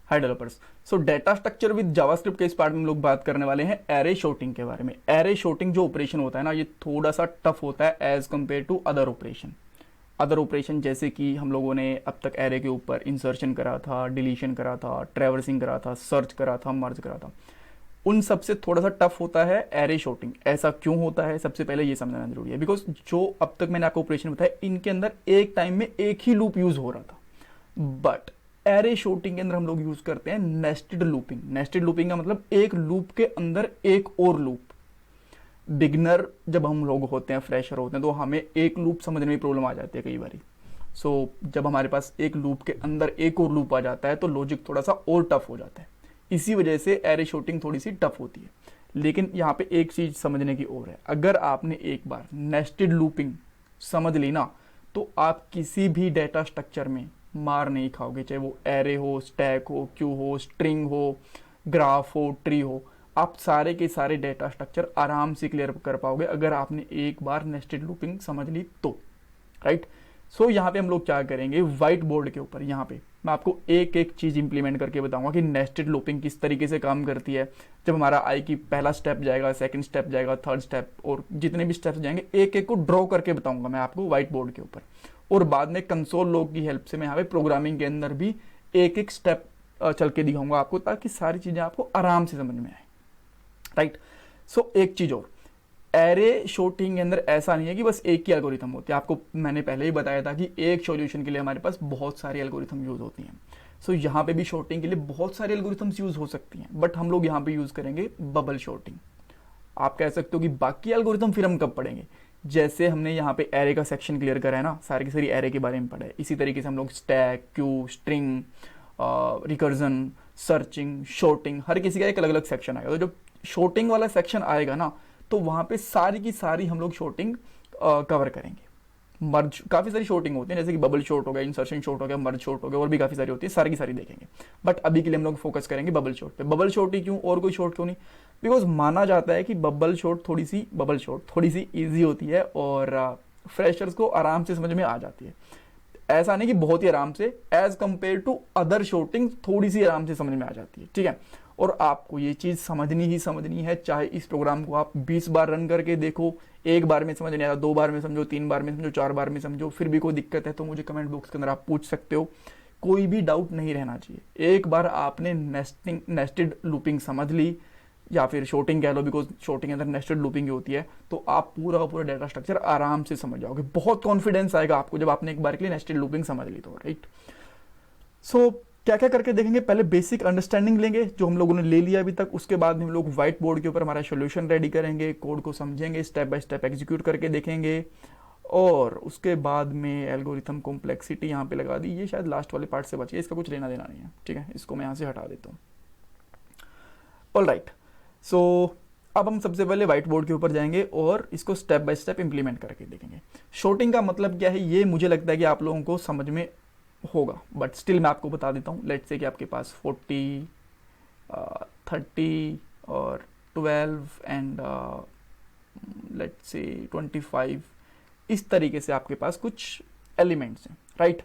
Hi developers. So data structure with JavaScript के इस part में हम लोग बात करने वाले हैं एरे शॉर्टिंग के बारे में। एरे शॉर्टिंग जो ऑपरेशन होता है ना, ये थोड़ा सा टफ होता है as compare to other operation जैसे कि हम लोगों ने अब तक एरे के ऊपर इंसर्शन करा था, डिलीशन करा था, ट्रैवर्सिंग करा था, सर्च करा था, मर्ज करा था। उन सब से थोड़ा सा टफ होता है एरे शॉर्टिंग। ऐसा क्यों होता है, सबसे पहले ये समझना जरूरी है। बिकॉज जो अब तक मैंने आपको ऑपरेशन बताया, इनके अंदर एक टाइम में एक ही लूप यूज हो रहा था। बट एरे शॉर्टिंग के अंदर हम लोग यूज करते हैं नेस्टेड लूपिंग। नेस्टेड लूपिंग का मतलब एक लूप के अंदर एक और लूप। बिगनर जब हम लोग होते हैं, फ्रेशर होते हैं, तो हमें एक लूप समझने में प्रॉब्लम आ जाती है कई बार। जब हमारे पास एक लूप के अंदर एक और लूप आ जाता है तो लॉजिक थोड़ा सा और टफ हो जाता है। इसी वजह से एरे शॉर्टिंग थोड़ी सी टफ होती है। लेकिन यहाँ पे एक चीज समझने की और है, अगर आपने एक बार नेस्टेड लूपिंग समझ ली ना, तो आप किसी भी डेटा स्ट्रक्चर में मार नहीं खाओगे। चाहे वो एरे हो, स्टैक हो, क्यू हो, स्ट्रिंग हो, ग्राफ हो, ट्री हो, आप सारे के सारे डेटा स्ट्रक्चर आराम से क्लियर कर पाओगे अगर आपने एक बार नेस्टेड लूपिंग समझ ली तो। राइट। यहाँ पे हम लोग क्या करेंगे, व्हाइट बोर्ड के ऊपर यहाँ पे मैं आपको एक एक चीज इंप्लीमेंट करके बताऊंगा कि नेस्टेड लूपिंग किस तरीके से काम करती है। जब हमारा आई की पहला स्टेप जाएगा, सेकंड स्टेप जाएगा, थर्ड स्टेप, और जितने भी स्टेप्स जाएंगे एक एक को ड्रॉ करके बताऊंगा मैं आपको व्हाइट बोर्ड के ऊपर। और बाद में कंसोल लॉग की हेल्प से मैं यहाँ पे प्रोग्रामिंग के अंदर भी एक एक स्टेप चल के दिखाऊंगा आपको, ताकि सारी चीजें आपको आराम से समझ में आए। राइट। एक चीज और, एरे शॉर्टिंग के अंदर ऐसा नहीं है कि बस एक ही एल्गोरिथम होती है। आपको मैंने पहले ही बताया था कि एक सॉल्यूशन के लिए हमारे पास बहुत सारी एल्गोरिथम यूज होती हैं। यहाँ पे भी शॉर्टिंग के लिए बहुत सारी एल्गोरिथम्स यूज हो सकती हैं, बट हम लोग यहाँ पे यूज करेंगे बबल शॉर्टिंग। आप कह सकते हो कि बाकी एल्गोरिथम फिर हम कब पढ़ेंगे। जैसे हमने यहाँ पे एरे का सेक्शन क्लियर करा है ना, सारी की सारी एरे के बारे में पढ़ा है, इसी तरीके से हम लोग stack, queue, string, recursion, searching, sorting, हर किसी का एक अलग अलग सेक्शन आएगा। तो जब शॉर्टिंग वाला सेक्शन आएगा ना, तो वहां पे सारी की सारी हम लोग शॉर्टिंग कवर करेंगे। मर्ज, काफी सारी शॉर्टिंग होती है, जैसे कि बबल शॉर्ट हो गया, इंसर्शन शॉर्ट हो गया, मर्ज शॉर्ट हो गया, और भी काफी सारी होती है, सारी की सारी देखेंगे। बट अभी के लिए हम लोग फोकस करेंगे बबल शॉर्ट पे। बबल शॉर्ट ही क्यों, और कोई शॉर्ट क्यों नहीं? बिकॉज माना जाता है कि बबल शॉर्ट थोड़ी सी ईजी होती है और फ्रेशर्स को आराम से समझ में आ जाती है। ऐसा नहीं कि बहुत ही आराम से, as compare to other sorting थोड़ी सी आराम से समझ में आ जाती है। ठीक है। और आपको ये चीज समझनी ही समझनी है, चाहे इस प्रोग्राम को आप 20 बार रन करके देखो, एक बार में समझ नहीं आया, 2 बार में समझो, 3 बार में समझो, 4 बार में समझो, फिर भी कोई दिक्कत है तो मुझे कमेंट बॉक्स के अंदर आप पूछ सकते हो। कोई भी डाउट नहीं रहना चाहिए। एक बार आपने नेस्टेड लूपिंग समझ ली, या फिर शॉर्टिंग कह लो, बिकॉज शॉर्टिंग के अंदर नेस्टेड लूपिंग होती है, तो आप पूरा का पूरा डेटा स्ट्रक्चर आराम से समझ जाओगे। बहुत कॉन्फिडेंस आएगा आपको जब आपने एक बार के लिए नेस्टेड लूपिंग समझ ली तो। राइट। क्या क्या करके देखेंगे, पहले बेसिक अंडरस्टैंडिंग लेंगे जो हम लोगों ने ले लिया अभी तक, उसके बाद में हम लोग व्हाइट बोर्ड के ऊपर हमारा सोल्यूशन रेडी करेंगे, कोड को समझेंगे, स्टेप बाय स्टेप एग्जीक्यूट करके देखेंगे, और उसके बाद में एल्गोरिथम कॉम्प्लेक्सिटी यहाँ पे लगा दी। ये शायद लास्ट वाले पार्ट से बची है, इसका कुछ लेना देना नहीं है। ठीक है, इसको मैं यहाँ से हटा देता हूँ। ऑलराइट। अब हम सबसे पहले व्हाइट बोर्ड के ऊपर जाएंगे और इसको स्टेप बाय स्टेप इंप्लीमेंट करके देखेंगे। शॉर्टिंग का मतलब क्या है, ये मुझे लगता है कि आप लोगों को समझ में होगा, बट स्टिल मैं आपको बता देता हूँ। लेट्स से कि आपके पास 40, 30 और 12 एंड लेट्स से 25, इस तरीके से आपके पास कुछ एलिमेंट्स हैं। राइट।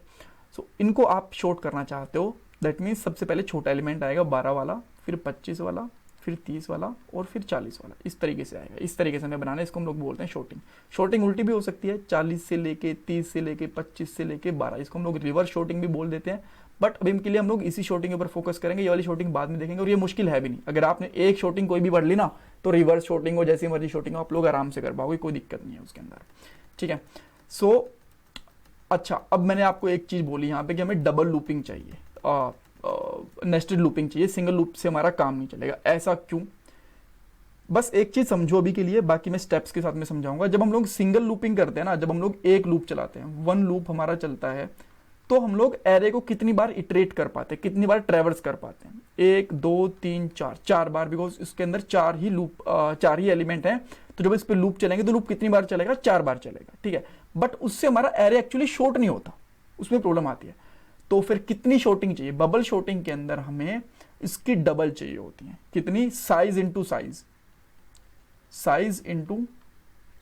इनको आप शॉर्ट करना चाहते हो, दैट मीन्स सबसे पहले छोटा एलिमेंट आएगा 12 वाला, फिर 25 वाला, फिर 30 वाला, और फिर 40 वाला, इस तरीके से आएगा। इस तरीके से हमें बनाना है, इसको हम लोग बोलते हैं शॉर्टिंग। शॉर्टिंग उल्टी भी हो सकती है, 40 से लेके 30 से लेके 25 से लेके 12, इसको हम लोग रिवर्स शॉर्टिंग भी बोल देते हैं। बट अभी के लिए हम लोग इसी शॉर्टिंग के ऊपर फोकस करेंगे, ये वाली शॉर्टिंग बाद में देखेंगे, और ये मुश्किल है भी नहीं। अगर आपने एक शॉर्टिंग कोई भी पढ़ ली ना, तो रिवर्स शॉर्टिंग हो, जैसी मर्जी शॉर्टिंग हो, आप लोग आराम से कर पाओगे, कोई दिक्कत नहीं है उसके अंदर। ठीक है। अच्छा, अब मैंने आपको एक चीज बोली यहाँ पे कि हमें डबल लूपिंग चाहिए, नेस्टेड लूपिंग चाहिए, सिंगल लूप से हमारा काम नहीं चलेगा। ऐसा क्यों? बस एक चीज समझो अभी के लिए, बाकी मैं स्टेप्स के साथ में समझाऊंगा। जब हम लोग सिंगल लूपिंग करते हैं ना, जब हम लोग एक लूप चलाते हैं, वन लूप हमारा चलता है, तो हम लोग एरे को कितनी बार इटरेट कर पाते हैं, कितनी बार ट्रेवर्स कर पाते हैं? 1 2 3 4, 4 बार, बिकॉज इसके अंदर 4 ही एलिमेंट हैं। तो जब इस पे लूप चलेंगे तो लूप कितनी बार चलेगा? 4 बार चलेगा। ठीक है। बट उससे हमारा एरे एक्चुअली शॉर्ट नहीं होता, उसमें प्रॉब्लम आती है। तो फिर कितनी शॉर्टिंग चाहिए? बबल शॉर्टिंग के अंदर हमें इसकी डबल चाहिए होती है। कितनी? Size into size, size into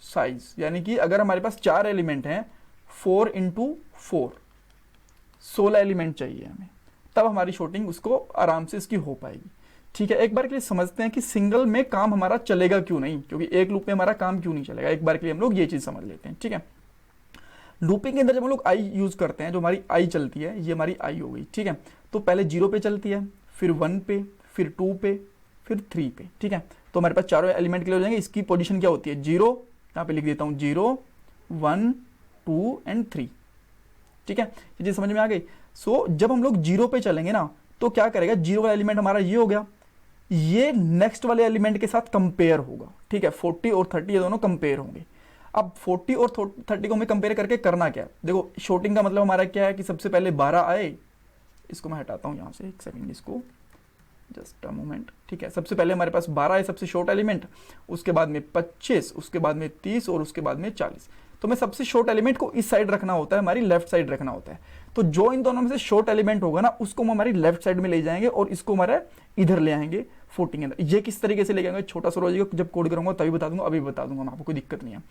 size, यानी कि अगर हमारे पास 4 एलिमेंट हैं, 4 इंटू 4, 16 एलिमेंट चाहिए हमें। तब हमारी शॉर्टिंग उसको आराम से इसकी हो पाएगी। ठीक है, एक बार के लिए समझते हैं कि सिंगल में काम हमारा चलेगा क्यों नहीं, क्योंकि एक लूप में हमारा काम क्यों नहीं चलेगा। एक बार के लिए हम लोग ये चीज समझ लेते हैं। ठीक है, लूपिंग के अंदर जब हम लोग आई यूज करते हैं, जो हमारी आई चलती है, ये हमारी आई हो गई। ठीक है, तो पहले 0 पे चलती है, फिर 1 पे, फिर 2 पे, फिर 3 पे। ठीक है, तो हमारे पास चारों एलिमेंट क्लियर हो जाएंगे। इसकी पोजीशन क्या होती है, 0, यहाँ पे लिख देता हूँ 0, 1, 2 एंड 3। ठीक है, ये चीज समझ में आ गई। सो जब हम लोग 0 पे चलेंगे ना, तो क्या करेगा, 0 वाला एलिमेंट हमारा ये हो गया, ये नेक्स्ट वाले एलिमेंट के साथ कंपेयर होगा। ठीक है, 40 और 30 ये दोनों कंपेयर होंगे। अब 40 और 30 को हमें कंपेयर करके करना क्या है, देखो शॉर्टिंग का मतलब हमारा क्या है कि सबसे पहले 12 आए, इसको मैं हटाता हूं यहां से, एक सेकंड, इसको जस्ट अ मोमेंट। ठीक है, सबसे पहले हमारे पास 12 है, सबसे शॉर्ट एलिमेंट, उसके बाद में 25, उसके बाद में 30 और उसके बाद में 40। तो मैं सबसे शॉर्ट एलिमेंट को इस साइड रखना होता है, हमारी लेफ्ट साइड रखना होता है। तो जो इन दोनों में से शॉर्ट एलिमेंट होगा ना, उसको हम हमारी लेफ्ट साइड में ले जाएंगे और इसको हमारे इधर ले आएंगे 40 के अंदर। ये किस तरीके से ले जाएंगे, छोटा सा रोजिएगा, जब कोड करूंगा तभी बता दूंगा, अभी बता दूंगा मैं आपको, कोई दिक्कत नहीं है।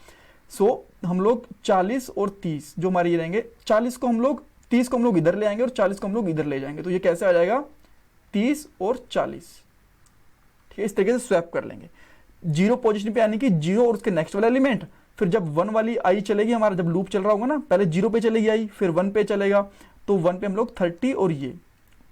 सो हम लोग 40 और 30 जो हमारे ये रहेंगे, 40 को हम लोग, 30 को हम लोग इधर ले आएंगे और 40 को हम लोग इधर ले जाएंगे। तो ये कैसे आ जाएगा, 30 और 40। ठीक है, इस तरीके से स्वैप कर लेंगे। 0 पोजीशन पे आने की 0 और उसके नेक्स्ट वाला एलिमेंट, फिर जब 1 वाली आई चलेगी, हमारा जब लूप चल रहा होगा ना, पहले 0 पे चलेगी आई, फिर 1 पे चलेगा, तो 1 पे हम लोग 30 और ये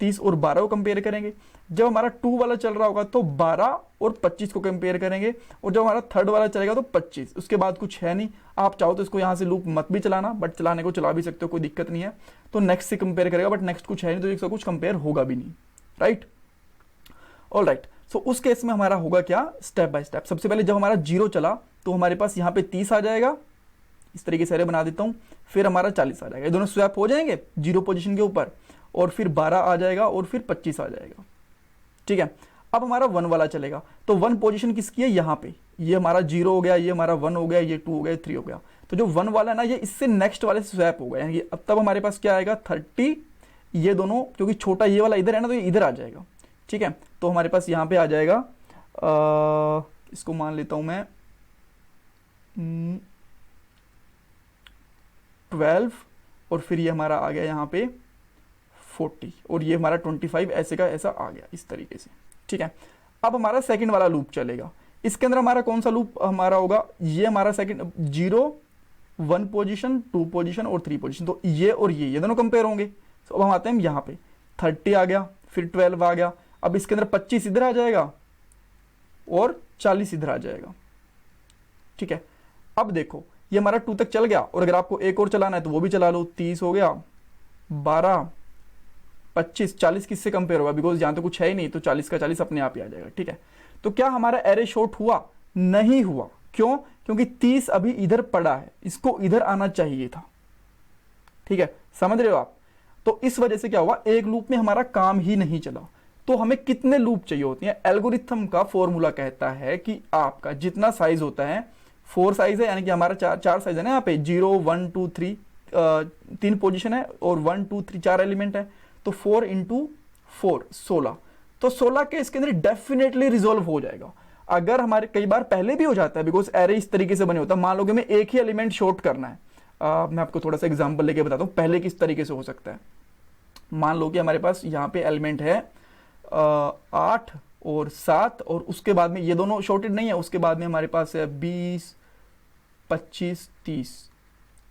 30 और 12 को कंपेयर करेंगे। जब हमारा 2 वाला चल रहा होगा तो 12 और 25 को कंपेयर करेंगे, और जब हमारा 3rd वाला चलेगा तो 25। उसके बाद कुछ है नहीं, आप चाहो तो इसको यहाँ से लूप मत भी चलाना, बट चलाने को चला भी सकते हो, कोई दिक्कत नहीं है। तो नेक्स्ट से कंपेयर करेगा, बट नेक्स्ट कुछ है नहीं, तो इसका कुछ कंपेयर होगा भी नहीं। Right, all right. सो उस केस में हमारा होगा क्या, स्टेप बाय स्टेप। सबसे पहले जब हमारा 0 चला तो हमारे पास यहाँ पे 30 आ जाएगा, इस तरीके से बना देता हूँ, फिर हमारा 40 आ जाएगा, ये दोनों स्वैप हो जाएंगे 0 पोजीशन के ऊपर, और फिर 12 आ जाएगा और फिर 25 आ जाएगा। ठीक है, अब हमारा 1 वाला चलेगा, तो 1 पोजीशन किसकी है, यहाँ पे, ये हमारा 0 हो गया, ये हमारा 1 हो गया, ये 2 हो गया, 3 हो गया। तो जो 1 वाला है ना, ये इससे नेक्स्ट वाले से स्वैप होगा, यानी अब तब हमारे पास क्या आएगा, 30, ये दोनों, क्योंकि छोटा ये वाला इधर है ना, तो ये इधर आ जाएगा। ठीक है, तो हमारे पास यहाँ पे आ जाएगा, इसको मान लेता हूं मैं 12, और फिर ये हमारा आ गया यहाँ पे 40, और ये हमारा 25 ऐसे का ऐसा आ गया, इस तरीके से। ठीक है, अब हमारा सेकंड वाला लूप चलेगा। इसके अंदर हमारा कौन सा लूप हमारा होगा, ये हमारा सेकंड, 0, 1 पोजीशन, 2 पोजीशन और 3 पोजीशन, तो ये और ये दोनों कंपेयर होंगे। तो अब हम आते हैं यहाँ पे, 30 आ गया, फिर 12 आ गया, अब इसके अंदर 25 इधर आ जाएगा और 40 इधर आ जाएगा। ठीक है, अब देखो ये हमारा 2 तक चल गया, और अगर आपको एक और चलाना है तो वो भी चला लो, 30 हो गया, 12, 25, 40 किससे कंपेयर होगा, बिकॉज यहां तो कुछ है ही नहीं, तो 40 का 40 अपने आप ही आ जाएगा। ठीक है, तो क्या हमारा एरे शॉर्ट हुआ, नहीं हुआ, क्यों, क्योंकि 30 अभी इधर पड़ा है, इसको इधर आना चाहिए था। ठीक है, समझ रहे हो आप। तो इस वजह से क्या हुआ, एक लूप में हमारा काम ही नहीं चला। तो हमें कितने लूप चाहिए होती हैं, एल्गोरिथम का फॉर्मूला कहता है कि आपका जितना साइज होता है, 4 साइज है, यानी कि हमारा चार साइज है ना, यहाँ पे 0, 1, 2, 3, 3 पोजीशन है, और 1, 2, 3 4 एलिमेंट है, तो 4 × 4 16। तो 16 के इसके अंदर डेफिनेटली रिजोल्व हो जाएगा। अगर हमारे कई बार पहले भी हो जाता है, बिकॉज एरे इस तरीके से बने होता है। मान लो कि हमें एक ही एलिमेंट शॉर्ट करना है, मैं आपको थोड़ा सा एग्जांपल लेके बताता हूँ पहले किस तरीके से हो सकता है। मान लो कि हमारे पास यहाँ पे एलिमेंट है 8 और 7, और उसके बाद में ये दोनों शॉर्टेड नहीं है, उसके बाद में हमारे पास है 20, 25, 30।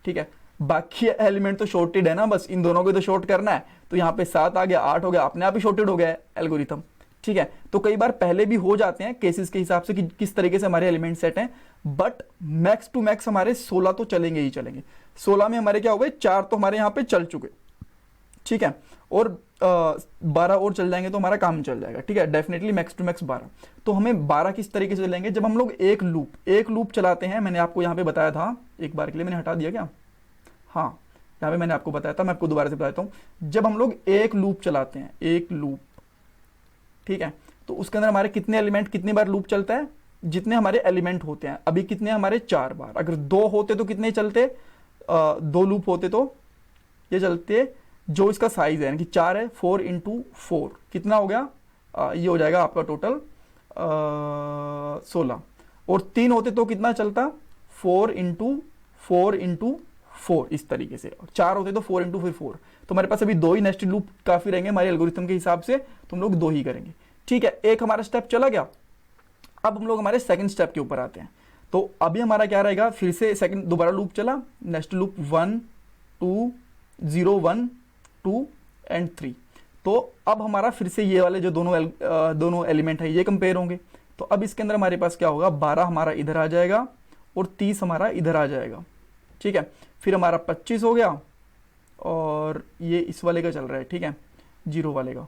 ठीक है, बाकी एलिमेंट तो शॉर्टेड है ना, बस इन दोनों को तो शॉर्ट करना है। तो यहाँ पे 7 आ गया, 8 हो गया, अपने आप ही शॉर्टेड हो गया है एल्गोरिथम। ठीक है, तो कई बार पहले भी हो जाते हैं केसेस के हिसाब से कि किस तरीके से हमारे एलिमेंट सेट हैं, बट मैक्स टू मैक्स हमारे 16 तो चलेंगे ही चलेंगे। 16 में हमारे क्या हो गए, 4 तो हमारे यहाँ पे चल चुके। ठीक है, और 12 और चल जाएंगे तो हमारा काम चल जाएगा। ठीक है, डेफिनेटली मैक्स टू मैक्स 12। तो हमें 12 किस तरीके से चलेंगे, जब हम लोग एक लूप चलाते हैं। मैंने आपको यहाँ पे बताया था, एक बार के लिए मैंने हटा दिया क्या, हाँ यहाँ पे मैंने आपको बताया था, मैं आपको दोबारा से बताता हूँ। जब हम लोग एक लूप चलाते हैं, एक लूप, ठीक है, तो उसके अंदर हमारे कितने एलिमेंट, कितनी बार लूप चलता है, जितने हमारे एलिमेंट होते हैं। अभी कितने हमारे, 4 बार। अगर 2 होते तो कितने चलते, 2 लूप होते तो ये चलते, जो इसका साइज है यानी कि 4 है, 4 × 4 कितना हो गया, ये हो जाएगा आपका टोटल 16। और 3 होते तो कितना चलता, 4 × 4 × 4 इस तरीके से, 4 होते तो 4 इंटू फिर 4, तो हमारे पास अभी 2 ही नेस्टेड लूप काफी रहेंगे हमारे एल्गोरिथम के हिसाब से, तो हम लोग 2 ही करेंगे। ठीक है, एक हमारा स्टेप चला गया। अब हम लोग हमारे सेकंड स्टेप के ऊपर आते हैं। तो अभी हमारा क्या रहेगा, फिर से सेकंड दोबारा लूप चला, नेस्टेड लूप 1 2 0 1 2 एंड 3। तो अब हमारा फिर से ये वाले जो दोनों एलिमेंट है ये कंपेयर होंगे। तो अब इसके अंदर हमारे पास क्या होगा, 12 हमारा इधर आ जाएगा और 30 हमारा इधर आ जाएगा। ठीक है, फिर हमारा 25 हो गया और ये इस वाले का चल रहा है। ठीक है, 0 वाले का।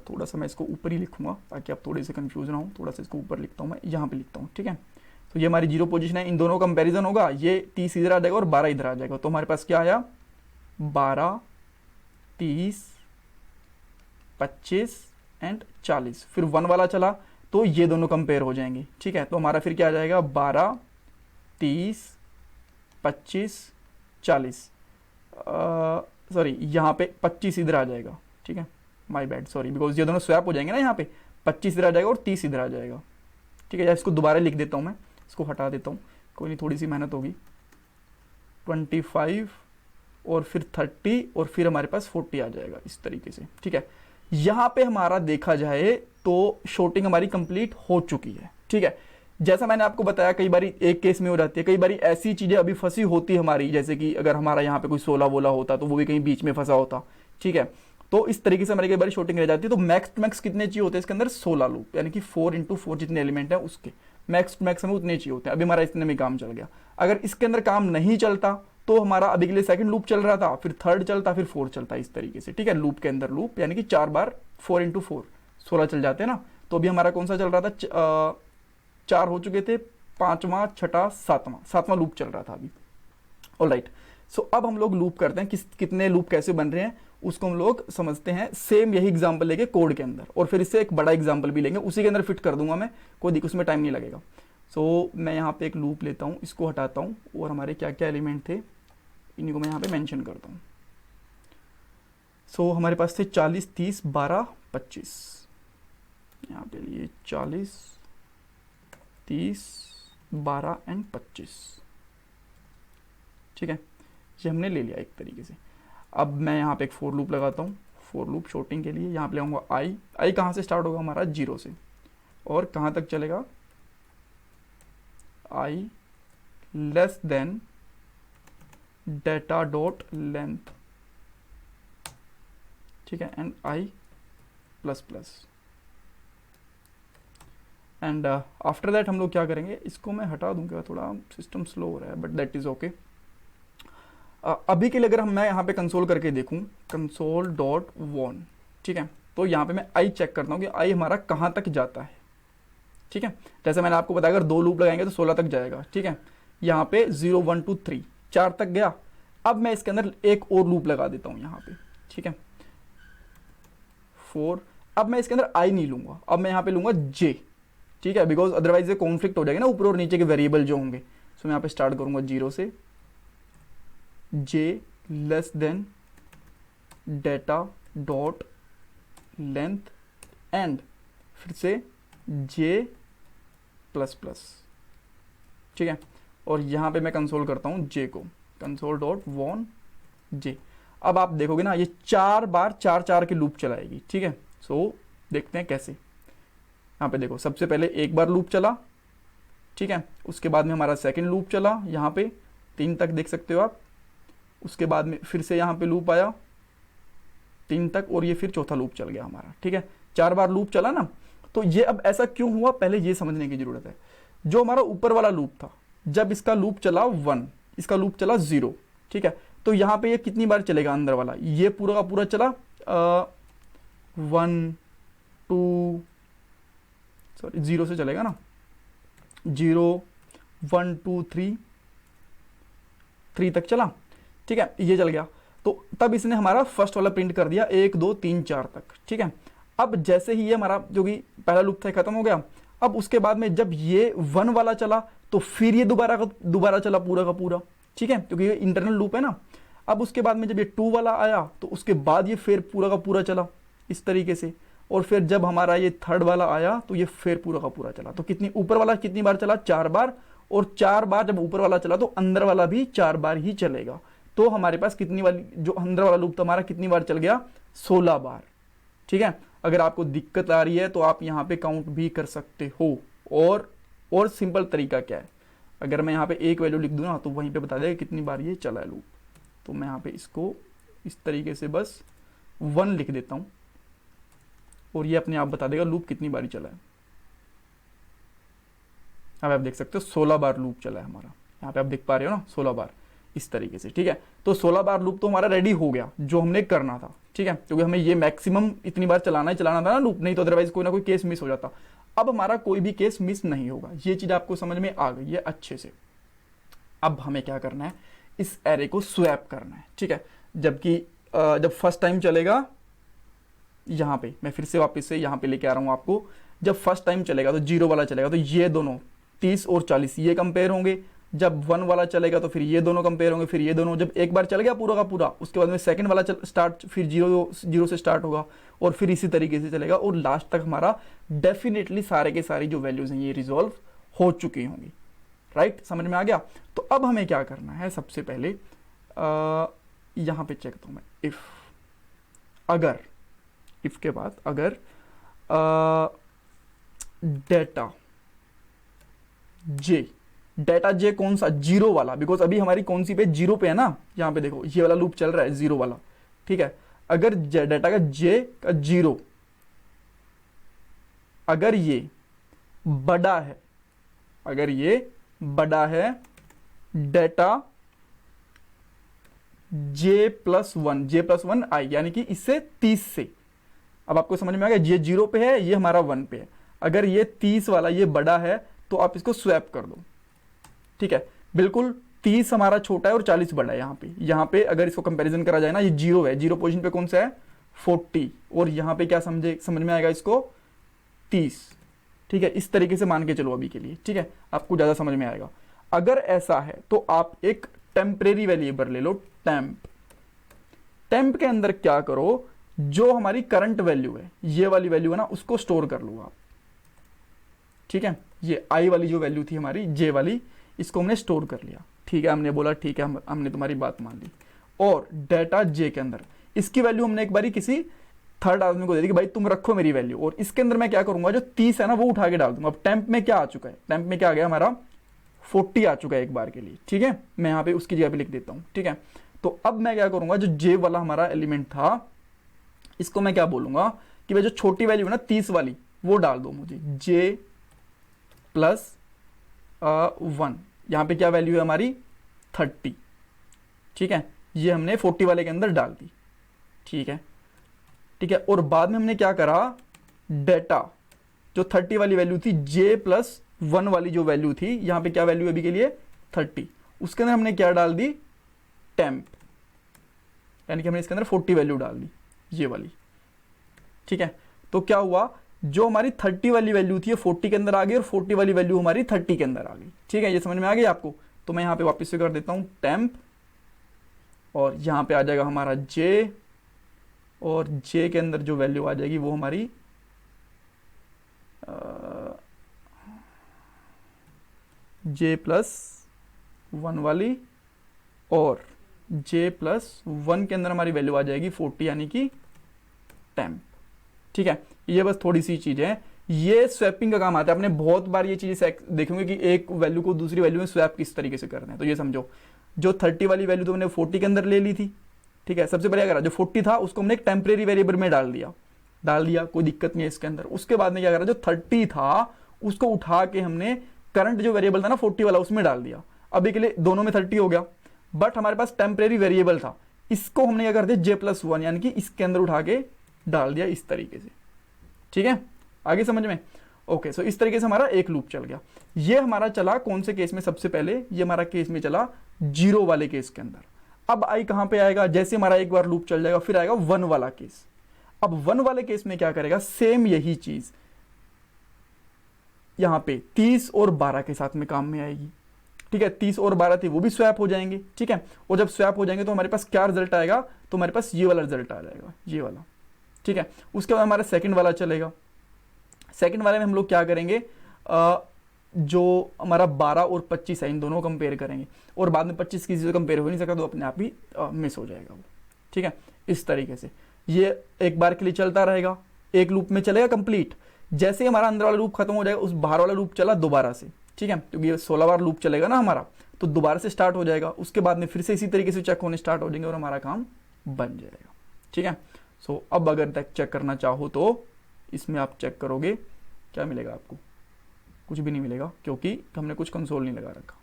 थोड़ा सा मैं इसको ऊपर ही लिखूंगा ताकि आप थोड़े से कंफ्यूज ना हो, थोड़ा सा इसको ऊपर लिखता हूँ, मैं यहाँ पे लिखता हूँ। ठीक है, तो ये हमारी 0 पोजीशन है, इन दोनों का कंपैरिजन होगा, ये 30 इधर आ जाएगा और 12 इधर आ जाएगा। तो हमारे पास क्या आया, 12 30 25 एंड 40। फिर 1 वाला चला तो ये दोनों कंपेयर हो जाएंगे। ठीक है, तो हमारा फिर क्या आ जाएगा, 12 30 25 40, सॉरी यहाँ पे 25 इधर आ जाएगा। ठीक है, माय बैड, सॉरी, बिकॉज ये दोनों स्वैप हो जाएंगे ना, यहाँ पे 25 इधर आ जाएगा और 30 इधर आ जाएगा। ठीक है, या इसको दोबारा लिख देता हूँ, मैं इसको हटा देता हूँ, कोई नहीं, थोड़ी सी मेहनत होगी। 25 और फिर 30 और फिर हमारे पास 40 आ जाएगा इस तरीके से। ठीक है, यहाँ पे हमारा देखा जाए तो शॉर्टिंग हमारी कंप्लीट हो चुकी है। ठीक है, जैसा मैंने आपको बताया, कई बारी एक केस में हो जाती है, कई बारी ऐसी चीजें अभी फंसी होती हमारी, जैसे कि अगर हमारा यहाँ पे कोई 16 वोला होता तो वो भी कहीं बीच में फंसा होता। ठीक है, तो इस तरीके से हमारी कई बार शॉर्टिंग रह जाती है। तो मैक्स टू मैक्स कितने चाहिए होते हैं इसके अंदर, 16 लूप, यानी कि 4 इंटू 4 जितने एलिमेंट है उसके मैक्स टू मैक्स हमें उतने चाहिए होते हैं। अभी हमारा इतने में काम चल गया। अगर इसके अंदर काम नहीं चलता तो हमारा अभी के लिए सेकंड लूप चल रहा था, फिर थर्ड चलता, फिर फोर्थ चलता, इस तरीके से। ठीक है, लूप के अंदर लूप, यानी कि 4 बार 4 इंटू 4 16 चल जाते हैं ना। तो अभी हमारा कौन सा चल रहा था, 4 हो चुके थे, 5वां 6वां 7वां लूप चल रहा था अभी। ऑलराइट, सो अब हम लोग लूप करते हैं, कितने लूप कैसे बन रहे हैं उसको हम लोग समझते हैं। सेम यही एग्जांपल लेके कोड के अंदर, और फिर इससे एक बड़ा एग्जांपल भी लेंगे, उसी के अंदर फिट कर दूंगा मैं, कोई दिक्कत, उसमें टाइम नहीं लगेगा। सो मैं यहाँ पे एक लूप लेता हूँ, इसको हटाता हूँ, और हमारे क्या क्या एलिमेंट थे इन्हीं को मैं यहाँ पे मेंशन करता हूँ। सो हमारे पास थे 40 30 12 25, यहाँ पे लिए 40 30 12 एंड 25। ठीक है, ये हमने ले लिया एक तरीके से। अब मैं यहाँ पे एक फोर लूप लगाता हूँ, फोर लूप शॉर्टिंग के लिए। यहाँ पे लगाऊंगा आई कहाँ से स्टार्ट होगा हमारा, 0 से, और कहाँ तक चलेगा, i less than data dot length. ठीक है, and i plus plus, and after that हम लोग क्या करेंगे, इसको मैं हटा दूंगा, थोड़ा सिस्टम स्लो हो रहा है, बट दैट इज ओके। अभी के लिए अगर मैं यहाँ पे कंसोल करके देखूँ, कंसोल डॉट वन, ठीक है, तो यहाँ पे मैं आई चेक करता हूँ कि आई हमारा कहाँ तक जाता है। ठीक है, जैसे मैंने आपको बताया, अगर 2 लूप लगाएंगे तो 16 तक जाएगा। ठीक है, यहाँ पे 0 1 2 3 4 तक गया। अब मैं इसके अंदर एक और लूप लगा देता हूँ यहाँ पे। ठीक है, 4। अब मैं इसके अंदर आई नहीं लूंगा, अब मैं यहाँ पे लूंगा जे। ठीक है, बिकॉज अदरवाइज ये कॉन्फ्लिक्ट हो जाएगा ना ऊपर और नीचे के वेरिएबल जो होंगे। सो मैं यहाँ पे स्टार्ट करूंगा 0 से, j less than data dot length and फिर से जे प्लस प्लस। ठीक है, और यहाँ पे मैं कंसोल करता हूँ जे को, कंसोल डॉट वन जे। अब आप देखोगे ना, ये 4 बार 4 4 की लूप चलाएगी। ठीक है, सो देखते हैं कैसे। यहाँ पे देखो, सबसे पहले एक बार लूप चला। ठीक है, उसके बाद में हमारा सेकंड लूप चला, यहाँ पे 3 तक देख सकते हो आप। उसके बाद में फिर से यहाँ पे लूप आया 3 तक, और ये फिर चौथा लूप चल गया हमारा। ठीक है, 4 बार लूप चला ना। तो ये अब ऐसा क्यों हुआ, पहले ये समझने की जरूरत है। जो हमारा ऊपर वाला लूप था, जब इसका लूप चला 1, इसका लूप चला 0। ठीक है, तो यहाँ पे ये कितनी बार चलेगा अंदर वाला, ये पूरा का पूरा चला 1 2, सॉरी 0 से चलेगा ना, 0 1 2 3 तक चला। ठीक है, ये चल गया। तो तब इसने हमारा फर्स्ट वाला प्रिंट कर दिया 1 2 3 4 तक। ठीक है, अब जैसे ही ये हमारा जो कि पहला लूप था खत्म हो गया, अब उसके बाद में जब ये 1 वाला चला तो फिर ये दोबारा चला पूरा का पूरा। ठीक है, क्योंकि ये इंटरनल लूप है ना। अब उसके बाद में जब ये 2 वाला आया तो उसके बाद ये फिर पूरा का पूरा चला इस तरीके से, और फिर जब हमारा ये थर्ड वाला आया तो ये फिर पूरा का पूरा चला। तो कितनी ऊपर वाला कितनी बार चला, 4 बार, और 4 बार जब ऊपर वाला चला तो अंदर वाला भी 4 बार ही चलेगा। तो हमारे पास कितनी वाली जो अंदर वाला लूप था हमारा कितनी बार चल गया, 16 बार। ठीक है, अगर आपको दिक्कत आ रही है तो आप यहाँ पे काउंट भी कर सकते हो। और सिंपल तरीका क्या है, अगर मैं यहाँ पे एक वैल्यू लिख दूँ ना तो वहीं पे बता देगा कितनी बार ये चला है लूप। तो मैं यहाँ पे इसको इस तरीके से बस 1 लिख देता हूँ और ये अपने आप बता देगा लूप कितनी बारी चला है। अब आप देख सकते हो 16 बार लूप चला है हमारा, यहाँ पे आप देख पा रहे हो ना 16 बार इस तरीके से। ठीक है, तो 16 बार लूप तो हमारा रेडी हो गया जो हमने करना था। ठीक है, क्योंकि हमें ये मैक्सिमम इतनी बार चलाना था ना लूप, नहीं तो अदरवाइज कोई ना कोई केस मिस हो जाता। अब हमारा कोई भी केस मिस नहीं होगा, ये चीज आपको समझ में आ गई है अच्छे से। अब हमें क्या करना है, इस एरे को स्वैप करना है। ठीक है, जबकि जब फर्स्ट टाइम चलेगा, यहाँ पे मैं फिर से वापस से यहाँ पे लेके आ रहा हूँ आपको, जब फर्स्ट टाइम चलेगा तो 0 वाला चलेगा तो ये दोनों 30 और 40 ये कंपेयर होंगे। जब 1 वाला चलेगा तो फिर ये दोनों कंपेयर होंगे, फिर ये दोनों। जब एक बार चल गया पूरा का पूरा, उसके बाद में सेकंड वाला स्टार्ट, फिर 0 से स्टार्ट होगा और फिर इसी तरीके से चलेगा और लास्ट तक हमारा डेफिनेटली सारे के सारी जो वैल्यूज हैं ये रिजॉल्व हो चुकी होंगी। राइट, समझ में आ गया। तो अब हमें क्या करना है, सबसे पहले यहाँ पे चेक करता हूँ मैं, इफ के बाद अगर डेटा जे कौन सा, 0 वाला, बिकॉज अभी हमारी कौन सी पे 0 पे है ना, यहाँ पे देखो ये वाला लूप चल रहा है 0 वाला। ठीक है, अगर डेटा का जे का 0 अगर ये बड़ा है, डेटा j+1 आई, यानी कि इससे 30 से। अब आपको समझ में आ गया, ये 0 पे है, ये हमारा 1 पे है। अगर ये 30 वाला ये बड़ा है तो आप इसको स्वैप कर दो। ठीक है, बिल्कुल 30 हमारा छोटा है और 40 बड़ा है। यहाँ पे अगर इसको कंपैरिजन करा जाए ना, ये 0 है, 0 पोजीशन पे कौन सा है 40, और यहाँ पे क्या समझ में आएगा इसको 30। ठीक है, इस तरीके से मान के चलो अभी के लिए। ठीक है, आपको ज्यादा समझ में आएगा। अगर ऐसा है तो आप एक टेम्परेरी वेरिएबल ले लो, टेम्प के अंदर क्या करो, जो हमारी करंट वैल्यू है, ये वाली वैल्यू है ना, उसको स्टोर कर लो आप। ठीक है, ये आई वाली जो वैल्यू थी हमारी, जे वाली, इसको हमने स्टोर कर लिया। ठीक है, हमने बोला ठीक है, हमने तुम्हारी बात मान ली। और डेटा जे के अंदर इसकी वैल्यू हमने एक बारी किसी थर्ड आदमी को दे दी कि भाई तुम रखो मेरी वैल्यू, और इसके अंदर मैं क्या करूंगा, जो 30 है ना वो उठा के डाल दूंगा। अब टेम्प में क्या आ चुका है, टेम्प में क्या आ गया हमारा 40 आ चुका है एक बार के लिए। ठीक है, मैं यहाँ पे उसकी जगह पे लिख देता हूँ। ठीक है, तो अब मैं क्या करूंगा, जो जे वाला हमारा एलिमेंट था, इसको मैं क्या बोलूंगा कि भाई जो छोटी वैल्यू है ना 30 वाली, वो डाल दो मुझे, j+1। यहाँ पे क्या वैल्यू है हमारी 30। ठीक है, ये हमने 40 वाले के अंदर डाल दी। ठीक है, और बाद में हमने क्या करा, डेटा जो 30 वाली वैल्यू थी, j+1 वाली जो वैल्यू थी, यहाँ पे क्या वैल्यू है अभी के लिए 30, उसके अंदर हमने क्या डाल दी, टेम्प, यानी कि हमने इसके अंदर 40 वैल्यू डाल दी, ये वाली। ठीक है, तो क्या हुआ, जो हमारी 30 वाली वैल्यू थी 40 के अंदर आ गई और 40 वाली वैल्यू हमारी 30 के अंदर आ गई। ठीक है, ये समझ में आ गई आपको। तो मैं यहाँ पे वापस से कर देता हूँ टेम्प, और यहाँ पे आ जाएगा हमारा j, और j के अंदर जो वैल्यू आ जाएगी वो हमारी j+1 वाली, और j+1 के अंदर हमारी वैल्यू आ जाएगी 40, यानी कि टेम्प। ठीक है, ये बस थोड़ी सी चीजें हैं, ये स्वैपिंग का काम आता है। आपने बहुत बार ये चीजें देखेंगे कि एक वैल्यू को दूसरी वैल्यू में स्वैप किस तरीके से करना है। तो ये समझो, जो 30 वाली वैल्यू तो हमने 40 के अंदर ले ली थी। ठीक है, सबसे पहले क्या करा, जो 40 था उसको हमने एक टेम्परेरी वेरिएबल में डाल दिया, कोई दिक्कत नहीं है इसके अंदर। उसके बाद में क्या करा, जो 30 था उसको उठा के हमने करंट जो वेरिएबल था ना 40 वाला, उसमें डाल दिया। अभी के लिए दोनों में 30 हो गया, बट हमारे पास टेम्परेरी वेरिएबल था, इसको हमने क्या कर दिया, j+1, यानी कि इसके अंदर उठा के डाल दिया इस तरीके से। ठीक है, आगे समझ में। ओके, सो इस तरीके से हमारा एक लूप चल गया। ये हमारा चला कौन से केस में, सबसे पहले ये हमारा केस में चला 0 वाले केस के अंदर। अब आई कहां पे आएगा, जैसे हमारा एक बार लूप चल जाएगा फिर आएगा 1 वाला केस। अब 1 वाले केस में क्या करेगा, सेम यही चीज यहां पे 30 और 12 के साथ में काम में आएगी। ठीक है, 30 और 12 थी वो भी स्वैप हो जाएंगे। ठीक है, और जब स्वैप हो जाएंगे तो हमारे पास क्या रिजल्ट आएगा, तो हमारे पास ये वाला रिजल्ट आ जाएगा, ये वाला। ठीक है, उसके बाद हमारा सेकंड वाला चलेगा। सेकंड वाले में हम लोग क्या करेंगे, जो हमारा 12 और 25 है इन दोनों को कंपेयर करेंगे, और बाद में 25 किसी से कंपेयर हो नहीं सकता, तो अपने आप ही मिस हो जाएगा वो। ठीक है, इस तरीके से ये एक बार के लिए चलता रहेगा, एक लूप में चलेगा कंप्लीट। जैसे ही हमारा अंदर वाला लूप खत्म हो जाएगा, उस बाहर वाला लूप चला दोबारा से। ठीक है, क्योंकि ये 16 बार लूप चलेगा ना हमारा, तो दोबारा से स्टार्ट हो जाएगा। उसके बाद में फिर से इसी तरीके से चेक होने स्टार्ट हो जाएंगे और हमारा काम बन जाएगा। ठीक है, सो अब अगर तक चेक करना चाहो तो इसमें आप चेक करोगे, क्या मिलेगा आपको? कुछ भी नहीं मिलेगा, क्योंकि हमने कुछ कंसोल नहीं लगा रखा।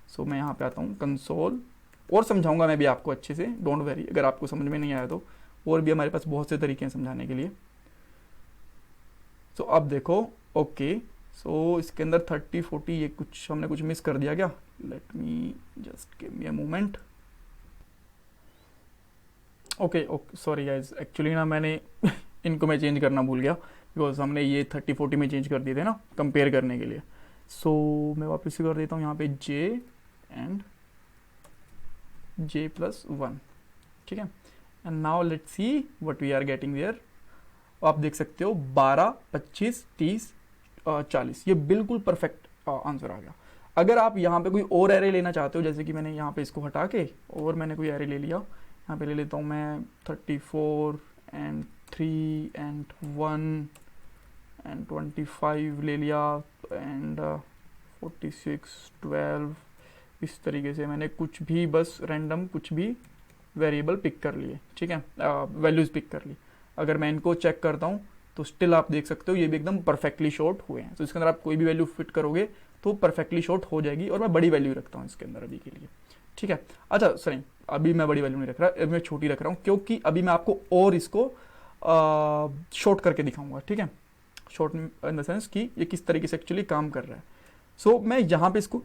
सो मैं यहाँ पे आता हूँ कंसोल, और समझाऊंगा मैं भी आपको अच्छे से, डोंट वेरी। अगर आपको समझ में नहीं आया तो और भी हमारे पास बहुत से तरीके हैं समझाने के लिए। सो अब देखो, ओके, सो इसके अंदर 30 40 ये कुछ हमने कुछ मिस कर दिया क्या? Let me just give me a moment. Okay okay, sorry guys, actually ना मैंने इनको मैं चेंज करना भूल गया, बिकॉज हमने ये 30 40 में चेंज कर दिए थे ना कंपेयर करने के लिए। सो मैं वापस से कर देता हूँ यहाँ पे j एंड j+1। ठीक है, and now let's see what we are getting there. आप देख सकते हो 12 25 30 40, ये बिल्कुल परफेक्ट आंसर आ गया। अगर आप यहाँ पे कोई और एरे लेना चाहते हो, जैसे कि मैंने यहाँ पे इसको हटा के और मैंने कोई एरे ले लिया, यहाँ पे ले लेता हूँ मैं 34 एंड 3 एंड 1 एंड 25 ले लिया एंड 46 12, इस तरीके से मैंने कुछ भी बस रैंडम कुछ भी वेरिएबल पिक कर लिए। ठीक है, वैल्यूज़ पिक कर ली। अगर मैं इनको चेक करता हूँ तो स्टिल आप देख सकते हो ये भी एकदम परफेक्टली शॉर्ट हुए हैं। तो इसके अंदर आप कोई भी वैल्यू फिट करोगे तो परफेक्टली शॉर्ट हो जाएगी, और मैं बड़ी वैल्यू रखता हूँ इसके अंदर अभी के लिए। ठीक है, अच्छा सॉरी, अभी मैं बड़ी वैल्यू नहीं रख रहा, अभी मैं छोटी रख रहा हूँ, क्योंकि अभी मैं आपको और इसको शॉर्ट करके दिखाऊंगा। ठीक है, शॉर्ट इन द सेंस कि ये किस तरीके से एक्चुअली काम कर रहा है। सो मैं यहाँ पे इसको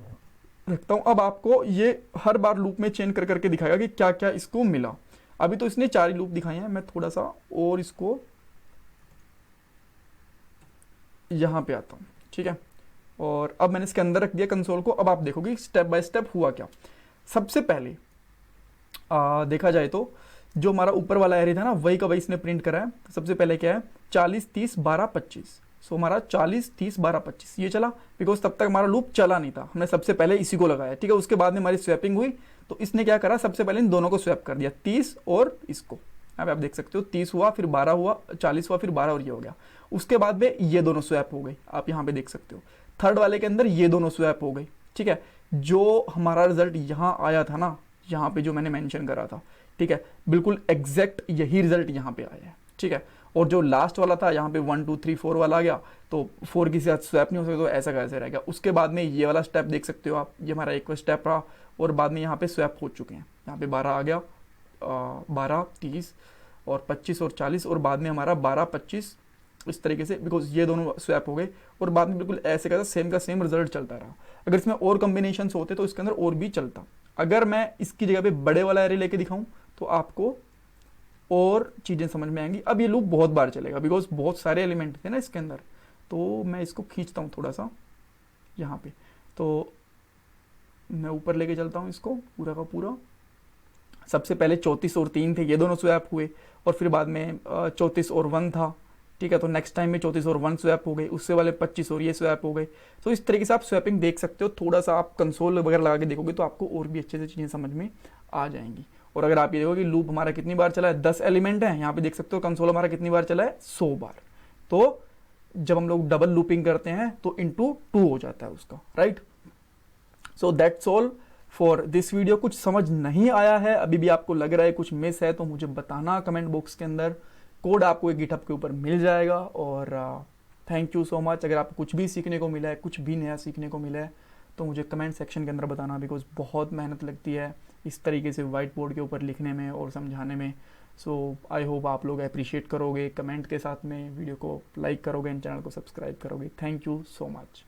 रखता हूँ। अब आपको ये हर बार लूप में चेंज कर करके दिखाएगा कि क्या क्या इसको मिला। अभी तो इसने 4 ही लूप दिखाए हैं, मैं थोड़ा सा और इसको यहाँ पे आता हूँ। ठीक है, और अब मैंने इसके अंदर रख दिया कंसोल को। अब आप देखोगे स्टेप बाय स्टेप हुआ क्या। सबसे पहले देखा जाए तो जो हमारा ऊपर वाला एरे था ना, वही का वही इसने प्रिंट करा है। सबसे पहले क्या है, 40 30 12 25। सो हमारा 40 30 12 25 ये चला, बिकॉज तब तक हमारा लूप चला नहीं था, हमने सबसे पहले इसी को लगाया। ठीक है, उसके बाद में हमारी स्वैपिंग हुई, तो इसने क्या करा, सबसे पहले इन दोनों को स्वैप कर दिया, 30 और इसको। यहाँ पे आप देख सकते हो 30 हुआ, फिर 12 हुआ, 40 हुआ, फिर 12 और ये हो गया। उसके बाद में ये दोनों स्वैप हो गई, आप यहाँ पे देख सकते हो। थर्ड वाले के अंदर ये दोनों स्वैप हो गई। ठीक है, जो हमारा रिजल्ट यहाँ आया था ना, यहाँ पे जो मैंने मेंशन करा था, ठीक है, बिल्कुल एग्जैक्ट यही रिजल्ट यहाँ पे आया है। ठीक है, और जो लास्ट वाला था यहाँ पे 1 2 3 4 वाला आ गया, तो 4 के साथ स्वैप नहीं हो सकता, तो ऐसा कैसे रहेगा। उसके बाद में ये वाला स्टेप देख सकते हो आप, ये हमारा एक स्टेप रहा, और बाद में यहाँ पे स्वैप हो चुके हैं। यहाँ पे 12 आ गया, 12 30 और 25 और 40, और बाद में हमारा 12 25 इस तरीके से, बिकॉज ये दोनों स्वैप हो गए, और बाद में बिल्कुल ऐसे का सेम रिजल्ट चलता रहा। अगर इसमें और कॉम्बिनेशन होते तो इसके अंदर और भी चलता। अगर मैं इसकी जगह पे बड़े वाला एरे लेके दिखाऊं तो आपको और चीज़ें समझ में आएंगी। अब ये लूप बहुत बार चलेगा, बिकॉज बहुत सारे एलिमेंट थे ना इसके अंदर। तो मैं इसको खींचता हूँ थोड़ा सा यहाँ पे, तो मैं ऊपर लेके चलता हूँ इसको पूरा का पूरा। सबसे पहले 34 और 3 थे, ये दोनों स्वैप हुए, और फिर बाद में 34 और 1 था। ठीक है, तो नेक्स्ट टाइम में 34 और 1 स्वैप हो गए, उससे वाले 25 और ये स्वैप हो गए। तो इस तरीके से आप स्वैपिंग देख सकते हो। थोड़ा सा आप कंसोल वगैरह लगा के देखोगे तो आपको और भी अच्छे से चीज़ें समझ में आ जाएंगी। और अगर आप ये देखो कि लूप हमारा कितनी बार चला है, 10 एलिमेंट है, यहाँ पे देख सकते हो कंसोल हमारा कितनी बार चला है, 100 बार। तो जब हम लोग डबल लूपिंग करते हैं तो इंटू 2 हो जाता है उसका, right. So that's all for this video. कुछ समझ नहीं आया है, अभी भी आपको लग रहा है कुछ मिस है, तो मुझे बताना कमेंट बॉक्स के अंदर। कोड आपको एक गिटहब के ऊपर मिल जाएगा। और थैंक यू सो मच। अगर आपको कुछ भी सीखने को मिला है, कुछ भी नया सीखने को मिला है, तो मुझे कमेंट सेक्शन के अंदर बताना, बिकॉज बहुत मेहनत लगती है इस तरीके से वाइट बोर्ड के ऊपर लिखने में और समझाने में। सो आई होप आप लोग अप्रिशिएट करोगे कमेंट के साथ में, वीडियो को लाइक करोगे एंड चैनल को सब्सक्राइब करोगे। Thank you so much.